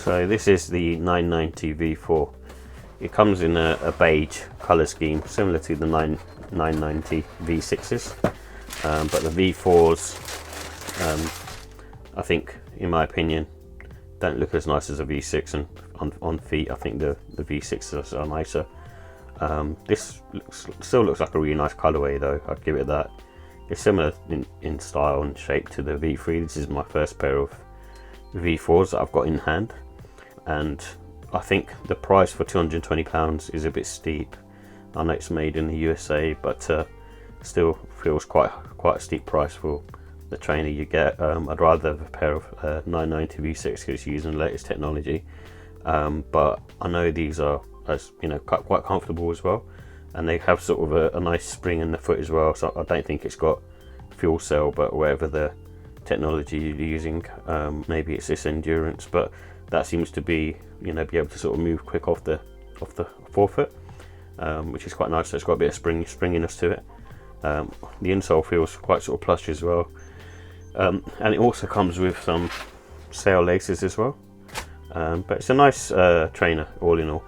So this is the 990v4. It comes in a beige colour scheme, similar to the 990 V6s, but the V4s, I think, in my opinion, don't look as nice as a V6, and on feet, I think the V6s are nicer. This still looks like a really nice colourway though, I'd give it that. It's similar in style and shape to the V3. This is my first pair of V4s that I've got in hand, and I think the price for £220 is a bit steep. I know it's made in the USA, but still feels quite a steep price for the trainer you get. I'd rather have a pair of 990 V6 because it's using the latest technology, but I know these are, as you know, quite comfortable as well, and they have sort of a nice spring in the foot as well. So I don't think it's got fuel cell, but whatever the technology you're using, maybe it's this Endurance, but that seems to be, you know, be able to sort of move quick off the forefoot, which is quite nice. So it's got a bit of springiness to it. The insole feels quite sort of plush as well, and it also comes with some sail laces as well, but it's a nice trainer all in all.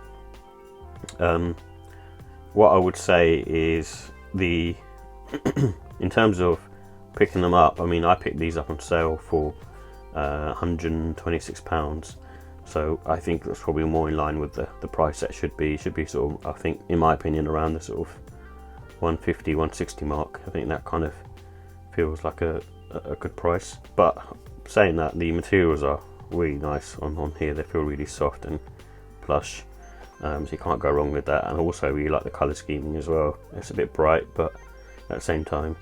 What I would say is the in terms of picking them up, I mean, I picked these up on sale for £126, so I think that's probably more in line with the price that should be sort of, I think, in my opinion, around the sort of 150, 160 mark. I think that kind of feels like a good price. But saying that, the materials are really nice on here. They feel really soft and plush, so you can't go wrong with that. And also really like the colour scheming as well. It's a bit bright, but at the same time,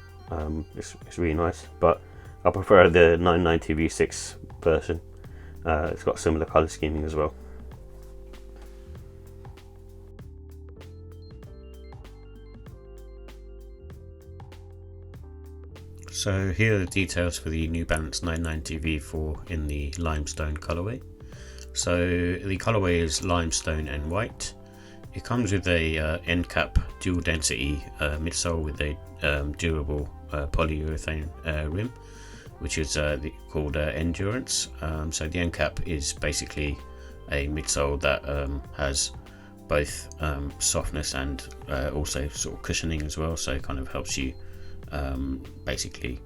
it's really nice. But I prefer the 990 V6 version. It's got similar colour scheming as well. So here are the details for the New Balance 990 V4 in the limestone colourway. So the colourway is limestone and white. It comes with a Encap dual density midsole with a durable polyurethane rim, which is called Endurance. So the Encap is basically a midsole that has both softness and also sort of cushioning as well, so it kind of helps you basically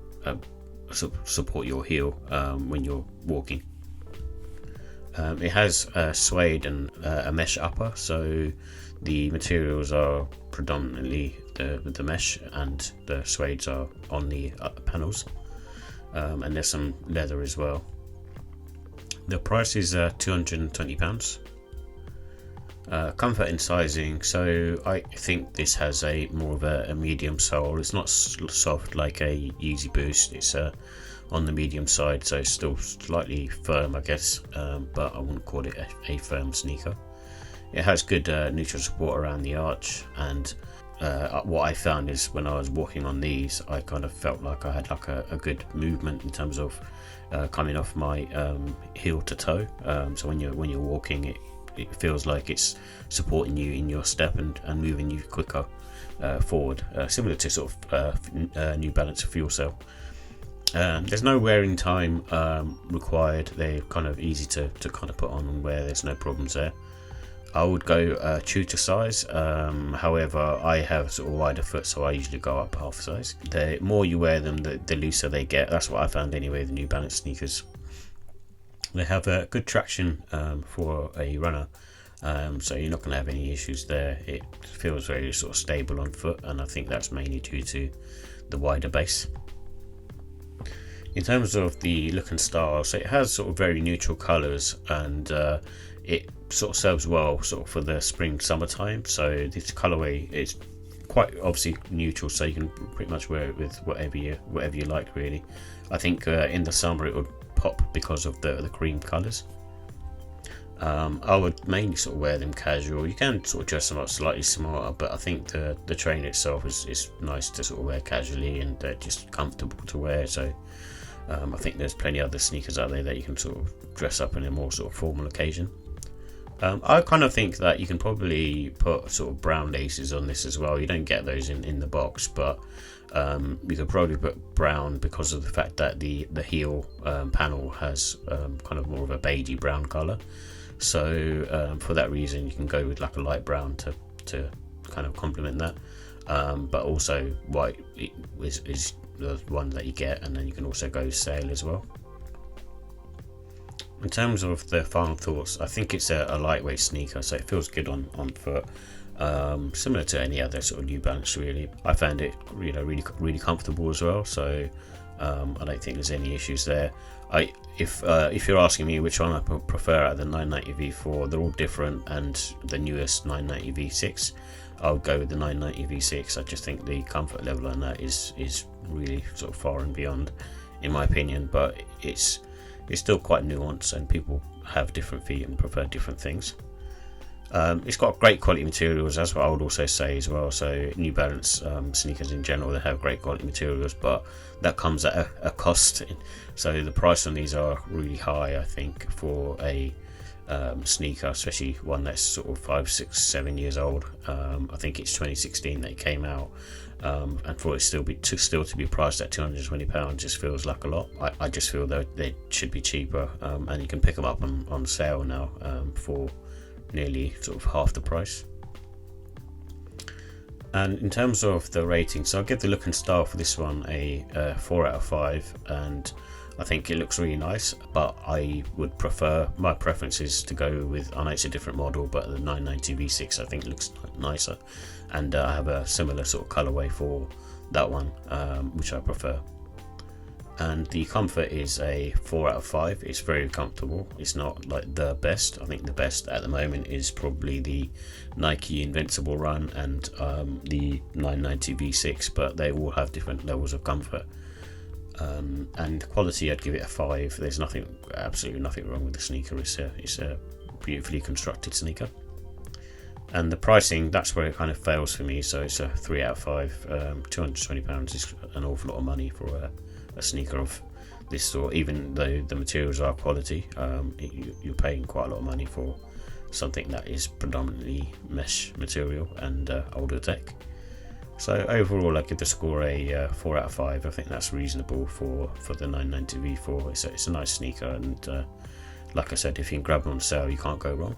support your heel when you're walking. It has suede and a mesh upper, so the materials are predominantly the mesh, and the suedes are on the upper panels, and there's some leather as well. The price is £220. Comfort and sizing, so I think this has a more of a medium sole. It's not soft like a Yeezy Boost, it's on the medium side, so it's still slightly firm, I guess, but I wouldn't call it a firm sneaker. It has good neutral support around the arch, and what I found is when I was walking on these, I kind of felt like I had like a good movement in terms of coming off my heel to toe. So when you're walking, it feels like it's supporting you in your step and moving you quicker forward, similar to sort of New Balance Fuel Cell. There's no wearing time required. They're kind of easy to kind of put on and wear. There's no problems there. I would go true to size. However, I have sort of wider foot, so I usually go up half size. The more you wear them, the looser they get. That's what I found anyway, the New Balance sneakers. They have a good traction for a runner, so you're not going to have any issues there. It feels very sort of stable on foot, and I think that's mainly due to the wider base. In terms of the look and style, so it has sort of very neutral colours, and it sort of serves well sort of for the spring summertime. So this colourway is quite obviously neutral, so you can pretty much wear it with whatever you like, really. I think in the summer it would pop because of the cream colours. I would mainly sort of wear them casual. You can sort of dress them up slightly smarter, but I think the trainer itself is nice to sort of wear casually, and they're just comfortable to wear. So I think there's plenty of other sneakers out there that you can sort of dress up in a more sort of formal occasion. I kind of think that you can probably put sort of brown laces on this as well. You don't get those in the box, but you could probably put brown because of the fact that the heel panel has kind of more of a beigey brown colour. So for that reason, you can go with like a light brown to kind of complement that. But also white is the one that you get, and then you can also go sail as well. In terms of the final thoughts, I think it's a lightweight sneaker, so it feels good on foot. Similar to any other sort of New Balance, really. I found it, really comfortable as well. So I don't think there's any issues there. If you're asking me which one I prefer out of the 990v4, they're all different, and the newest 990v6, I would go with the 990v6. I just think the comfort level on that is really sort of far and beyond, in my opinion. But it's still quite nuanced, and people have different feet and prefer different things. It's got great quality materials, that's what I would also say as well. So New Balance sneakers in general, they have great quality materials, but that comes at a cost. So the price on these are really high, I think, for a sneaker, especially one that's sort of 5, 6, 7 years old. I think it's 2016 that it came out, and for it still to be priced at £220 just feels like a lot. I just feel that they should be cheaper, and you can pick them up on sale now for nearly sort of half the price. And in terms of the rating, so I'll give the look and style for this one a 4 out of 5, and I think it looks really nice, but I would prefer, my preference is to go with, I know it's a different model, but the 990v6 I think looks nicer, and I have a similar sort of colorway for that one, which I prefer. And the comfort is a 4 out of 5. It's very comfortable. It's not like the best. I think the best at the moment is probably the Nike Invincible Run and the 990v6, but they all have different levels of comfort. And quality, I'd give it a 5. There's absolutely nothing wrong with the sneaker. It's a beautifully constructed sneaker. And the pricing, that's where it kind of fails for me. So it's a 3 out of 5. £220 is an awful lot of money for a sneaker of this sort. Even though the materials are quality, you're paying quite a lot of money for something that is predominantly mesh material and older tech. So overall, I give the score a 4 out of 5. I think that's reasonable for the 990v4. It's a nice sneaker, and like I said, if you can grab them on sale, you can't go wrong.